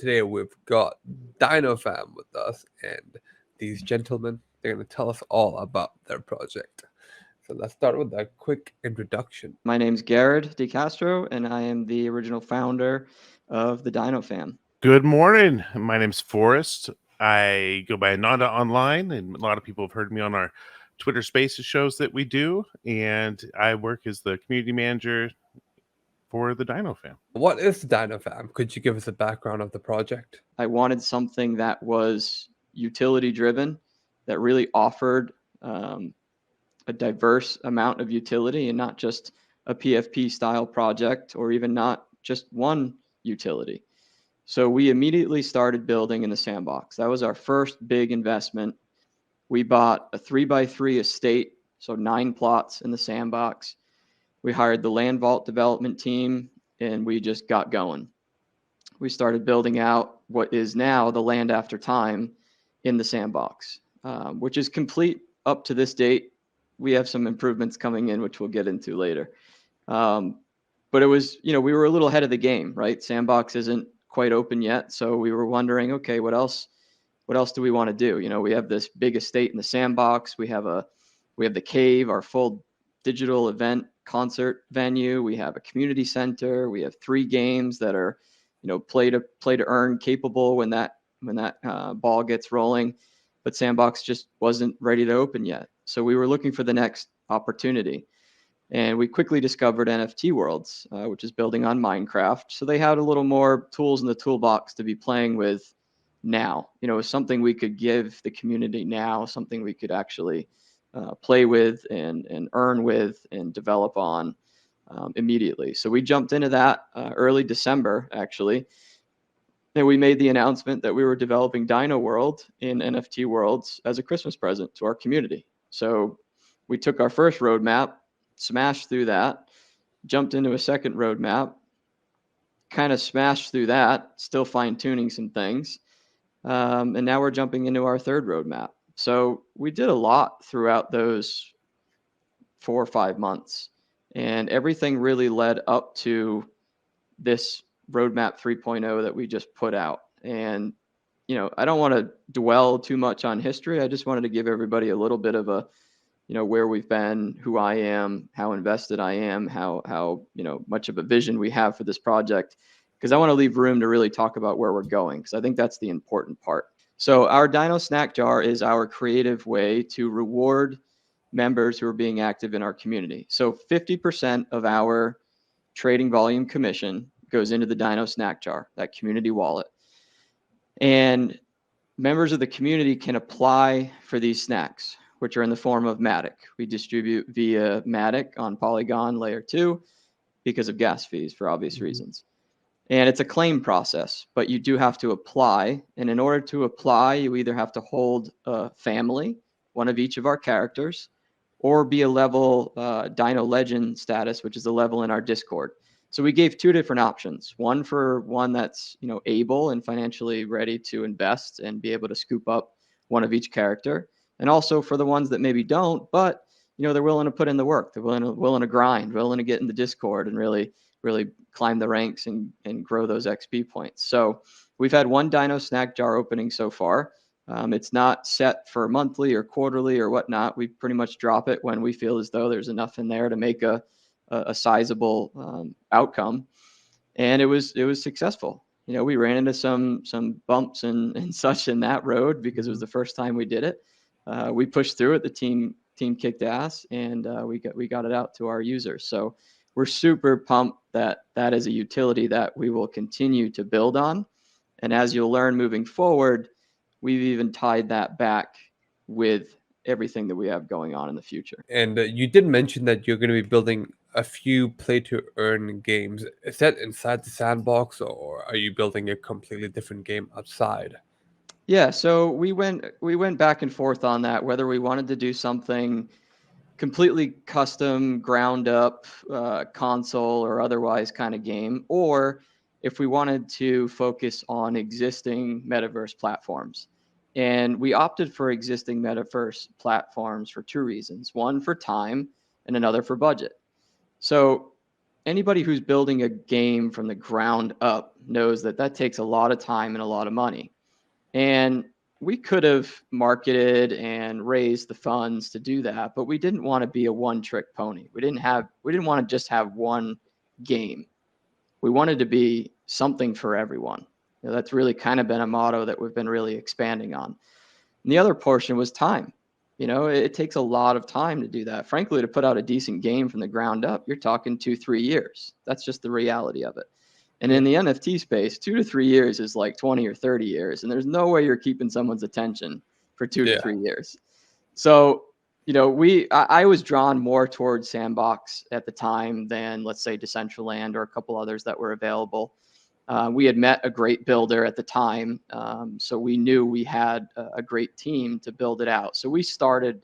today we've got DinoFam with us, and these gentlemen, they're going to tell us all about their project. So let's start with a quick introduction. My name's Garrett DeCastro, and I am the original founder of the DinoFam. Good morning. My name's Forrest. I go by Ananda online, and a lot of people have heard me on our Twitter Spaces shows that we do. And I work as the community manager for the DinoFam. What is DinoFam? Could you give us a background of the project? I wanted something that was utility driven, that really offered a diverse amount of utility and not just a PFP style project or even not just one utility. So we immediately started building in the sandbox. That was our first big investment. We bought a 3x3 estate, so 9 plots in the sandbox. We hired the land vault development team, and we just got going. We started building out what is now the land after time in the sandbox, which is complete up to this date. We have some improvements coming in, which we'll get into later. But it was, we were a little ahead of the game, right? Sandbox isn't quite open yet. So we were wondering, okay, what else do we want to do? We have this big estate in the sandbox. We have the cave, our full digital event concert venue. We have a community center. We have 3 games that are, play to earn capable when that ball gets rolling. But Sandbox just wasn't ready to open yet. So we were looking for the next opportunity. And we quickly discovered NFT Worlds, which is building on Minecraft. So they had a little more tools in the toolbox to be playing with now. Something we could give the community now, something we could actually play with and earn with and develop on immediately. So we jumped into that early December, actually. And we made the announcement that we were developing Dino World in NFT Worlds as a Christmas present to our community. So we took our first roadmap, smashed through that, jumped into a second roadmap, kind of smashed through that, still fine-tuning some things. And now we're jumping into our third roadmap. So we did a lot throughout those 4 or 5 months. And everything really led up to this roadmap 3.0 that we just put out. And, I don't want to dwell too much on history. I just wanted to give everybody a little bit of a, where we've been, who I am, how invested I am, how much of a vision we have for this project, because I want to leave room to really talk about where we're going, because I think that's the important part. So our Dino Snack Jar is our creative way to reward members who are being active in our community. So 50% of our trading volume commission goes into the Dino Snack Jar, that community wallet. And members of the community can apply for these snacks, which are in the form of Matic. We distribute via Matic on Polygon Layer 2 because of gas fees for obvious reasons. And it's a claim process, but you do have to apply. And in order to apply, you either have to hold a family, one of each of our characters, or be a level Dino Legend status, which is a level in our Discord. So we gave 2 different options. One for one that's able and financially ready to invest and be able to scoop up one of each character, and also for the ones that maybe don't, but they're willing to put in the work. They're willing to grind, willing to get in the Discord and really climb the ranks and grow those XP points. So we've had 1 Dino Snack Jar opening so far. It's not set for monthly or quarterly or whatnot. We pretty much drop it when we feel as though there's enough in there to make a sizable outcome. And it was successful. We ran into some bumps and such in that road because it was the first time we did it. We pushed through it. The team kicked ass, and we got it out to our users. So we're super pumped that is a utility that we will continue to build on. And as you'll learn moving forward, we've even tied that back with everything that we have going on in the future. And you did mention that you're going to be building a few play-to-earn games. Is that inside the sandbox, or are you building a completely different game outside? Yeah, so we went back and forth on that, whether we wanted to do something completely custom, ground up, console or otherwise kind of game, or if we wanted to focus on existing metaverse platforms. And we opted for existing metaverse platforms for 2 reasons. One, for time, and another for budget. So anybody who's building a game from the ground up knows that that takes a lot of time and a lot of money. And we could have marketed and raised the funds to do that, but we didn't want to be a one-trick pony. We didn't want to just have one game. We wanted to be something for everyone. That's really kind of been a motto that we've been really expanding on. And the other portion was time. It takes a lot of time to do that. Frankly, to put out a decent game from the ground up, you're talking 2-3 years. That's just the reality of it. And in the NFT space, 2 to 3 years is like 20 or 30 years. And there's no way you're keeping someone's attention for 2 to 3 years. So, I was drawn more towards Sandbox at the time than, let's say, Decentraland or a couple others that were available. We had met a great builder at the time, so we knew we had a great team to build it out. So we started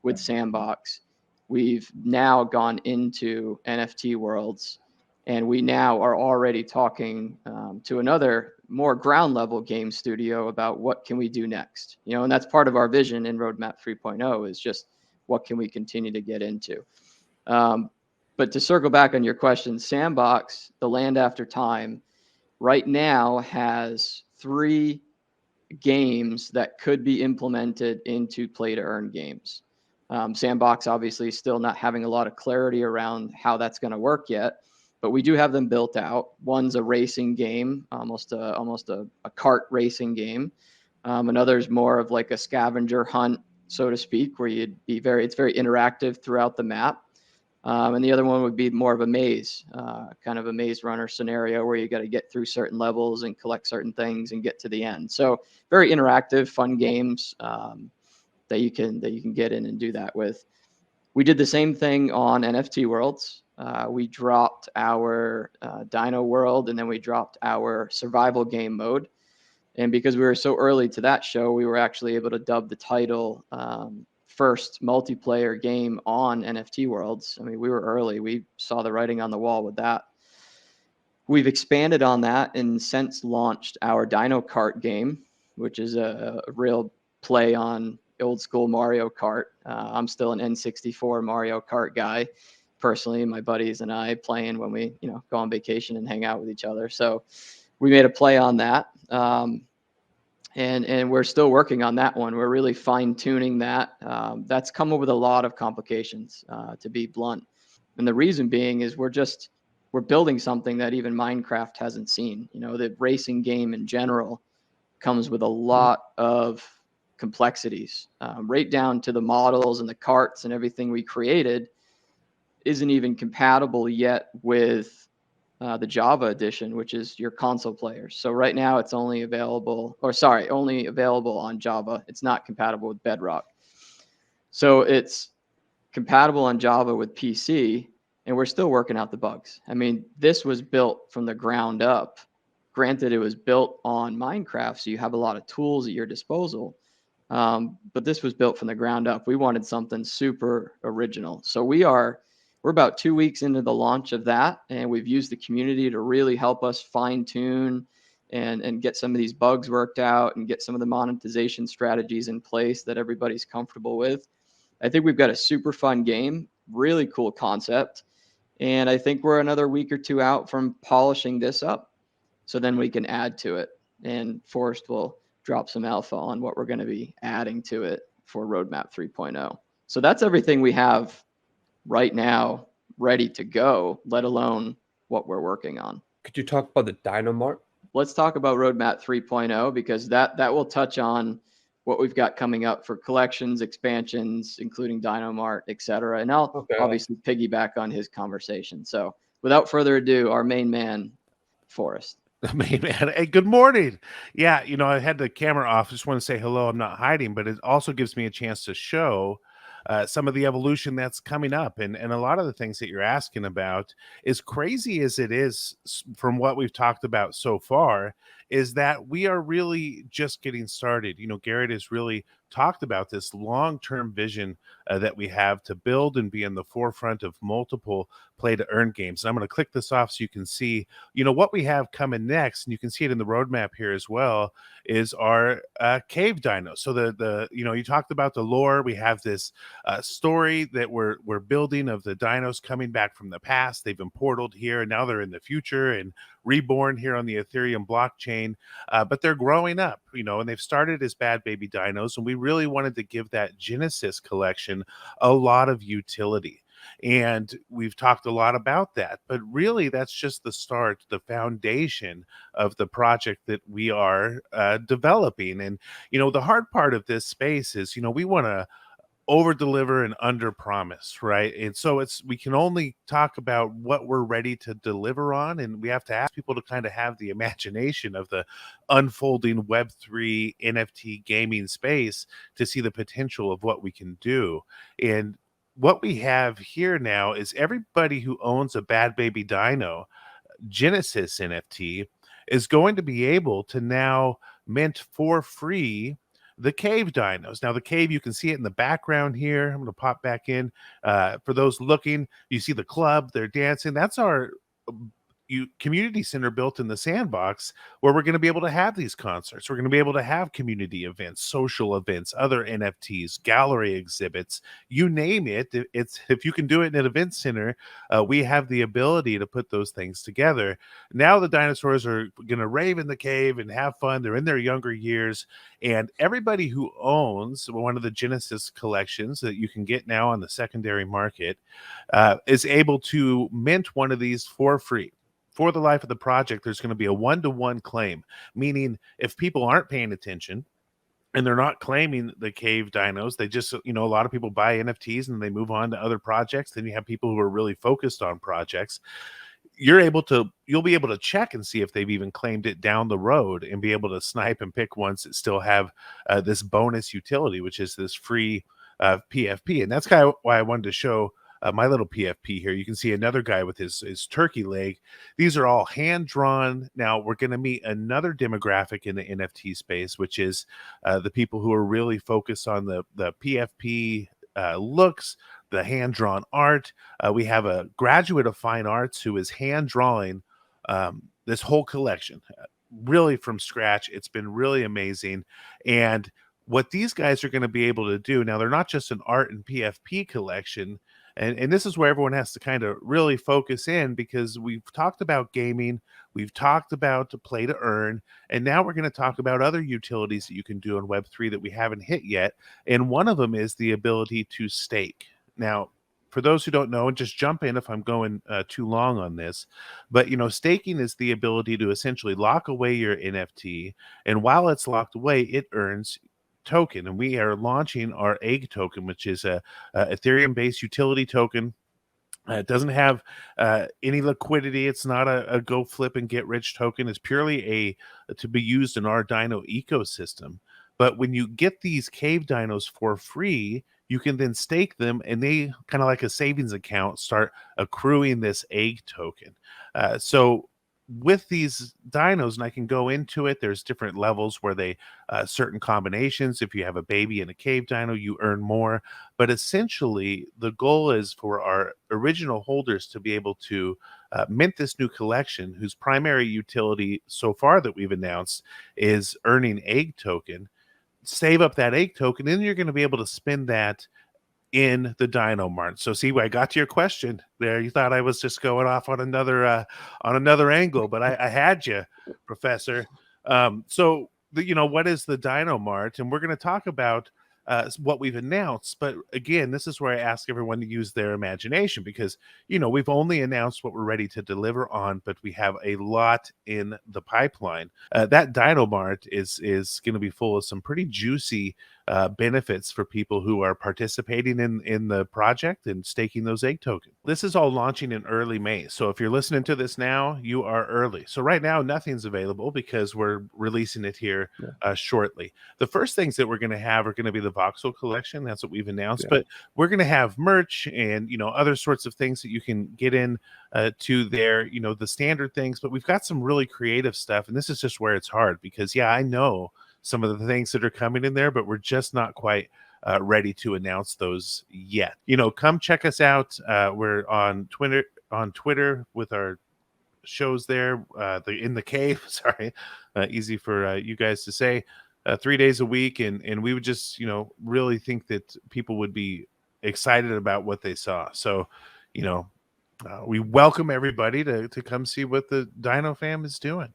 with Sandbox. We've now gone into NFT Worlds, and we now are already talking to another more ground level game studio about what can we do next. And that's part of our vision in Roadmap 3.0 is just what can we continue to get into. But to circle back on your question, Sandbox, The Land After Time, right now has 3 games that could be implemented into play to earn games. Sandbox obviously still not having a lot of clarity around how that's going to work yet, but we do have them built out. One's a racing game, almost a kart racing game. Another's more of like a scavenger hunt, so to speak, where it's very interactive throughout the map. And the other one would be more of a maze, kind of a maze runner scenario where you got to get through certain levels and collect certain things and get to the end. So very interactive, fun games that you can get in and do that with. We did the same thing on NFT Worlds. We dropped our Dino World, and then we dropped our survival game mode. And because we were so early to that show, we were actually able to dub the title first multiplayer game on NFT Worlds. I mean, we were early. We saw the writing on the wall with that. We've expanded on that and since launched our Dino Kart game, which is a real play on old school Mario Kart. I'm still an N64 Mario Kart guy personally, my buddies and I playing when we go on vacation and hang out with each other. So we made a play on that. And we're still working on that one. We're really fine tuning that. That's come up with a lot of complications, to be blunt. And the reason being is we're building something that even Minecraft hasn't seen. The racing game in general comes with a lot of complexities, right down to the models and the carts and everything we created isn't even compatible yet with the Java edition, which is your console players. So right now it's only available on Java. It's not compatible with Bedrock. So it's compatible on Java with PC, and we're still working out the bugs. I mean, this was built from the ground up. Granted, it was built on Minecraft, so you have a lot of tools at your disposal. But this was built from the ground up. We wanted something super original. So we're about 2 weeks into the launch of that, and we've used the community to really help us fine tune and get some of these bugs worked out and get some of the monetization strategies in place that everybody's comfortable with. I think we've got a super fun game, really cool concept, and I think we're another week or 2 out from polishing this up. So then we can add to it, and Forrest will drop some alpha on what we're going to be adding to it for Roadmap 3.0. So that's everything we have right now ready to go, let alone what we're working on. Could you talk about the Dino Mart? Let's talk about Roadmap 3.0 because that will touch on what we've got coming up for collections, expansions, including Dino Mart, etc. And I'll obviously piggyback on his conversation. So without further ado, our main man, Forrest. Main man. Hey, good morning. Yeah, I had the camera off. Just want to say hello. I'm not hiding, but it also gives me a chance to show some of the evolution that's coming up. And a lot of the things that you're asking about, as crazy as it is from what we've talked about so far, is that we are really just getting started. Garrett has really talked about this long-term vision that we have to build and be in the forefront of multiple play to earn games. And I'm going to click this off so you can see, what we have coming next, and you can see it in the roadmap here as well, is our cave dinos. So you talked about the lore. We have this story that we're building of the dinos coming back from the past. They've been portaled here, and now they're in the future and reborn here on the Ethereum blockchain. But they're growing up, and they've started as bad baby dinos, and we really wanted to give that Genesis collection a lot of utility. And we've talked a lot about that, but really that's just the start, the foundation of the project that we are developing. And the hard part of this space is we want to over deliver and under promise, right? And so we can only talk about what we're ready to deliver on, and we have to ask people to kind of have the imagination of the unfolding Web3 NFT gaming space to see the potential of what we can do. And what we have here now is everybody who owns a Bad Baby Dino Genesis NFT is going to be able to now mint for free the cave dinos. Now, the cave, you can see it in the background here. I'm going to pop back in. For those looking, you see the club, they're dancing. That's our community center built in the sandbox, where we're going to be able to have these concerts. We're going to be able to have community events, social events, other NFTs, gallery exhibits, you name it. If you can do it in an event center, we have the ability to put those things together. Now the dinosaurs are going to rave in the cave and have fun. They're in their younger years, and everybody who owns one of the Genesis collections that you can get now on the secondary market is able to mint one of these for free. For the life of the project, there's going to be a one-to-one claim, meaning if people aren't paying attention and they're not claiming the cave dinos, they just, a lot of people buy NFTs and they move on to other projects. Then you have people who are really focused on projects. You'll be able to check and see if they've even claimed it down the road and be able to snipe and pick ones that still have this bonus utility, which is this free PFP. And that's kind of why I wanted to show my little PFP here. You can see another guy with his turkey leg. These are all hand-drawn. Now, we're going to meet another demographic in the NFT space, which is the people who are really focused on the PFP looks, the hand-drawn art. We have a graduate of fine arts who is hand-drawing this whole collection, really from scratch. It's been really amazing. And what these guys are going to be able to do, now they're not just an art and PFP collection, and this is where everyone has to kind of really focus in, because we've talked about gaming, we've talked about play to earn, and now we're going to talk about other utilities that you can do in Web3 that we haven't hit yet. And one of them is the ability to stake. Now, for those who don't know, and just jump in if I'm going too long on this, but staking is the ability to essentially lock away your NFT, and while it's locked away, it earns token. And we are launching our egg token, which is a Ethereum based utility token. It doesn't have any liquidity. It's not a go flip and get rich token. It's purely to be used in our dino ecosystem. But when you get these cave dinos for free, you can then stake them, and they, kind of like a savings account, start accruing this egg token. So with these dinos, and I can go into it, there's different levels where they certain combinations. If you have a baby and a cave dino, you earn more. But essentially, the goal is for our original holders to be able to mint this new collection, whose primary utility so far that we've announced is earning egg token. Save up that egg token, and then you're going to be able to spend that in the Dino Mart. So see, I got to your question there. You thought I was just going off on another angle, but I had you, Professor. So what is the Dino Mart? And we're going to talk about what we've announced. But again, this is where I ask everyone to use their imagination, because we've only announced what we're ready to deliver on, but we have a lot in the pipeline. That Dino Mart is going to be full of some pretty juicy benefits for people who are participating in the project and staking those egg tokens. This is all launching in early May. So if you're listening to this now, you are early. So right now, nothing's available because we're releasing it here shortly. The first things that we're going to have are going to be the voxel collection. That's what we've announced. But we're going to have merch and, other sorts of things that you can get in to there, the standard things. But we've got some really creative stuff. And this is just where it's hard because, I know some of the things that are coming in there, but we're just not quite ready to announce those yet. Come check us out. We're on Twitter with our shows there. In the cave, sorry, easy for you guys to say. 3 days a week, and we would just really think that people would be excited about what they saw. So, we welcome everybody to come see what the Dino Fam is doing.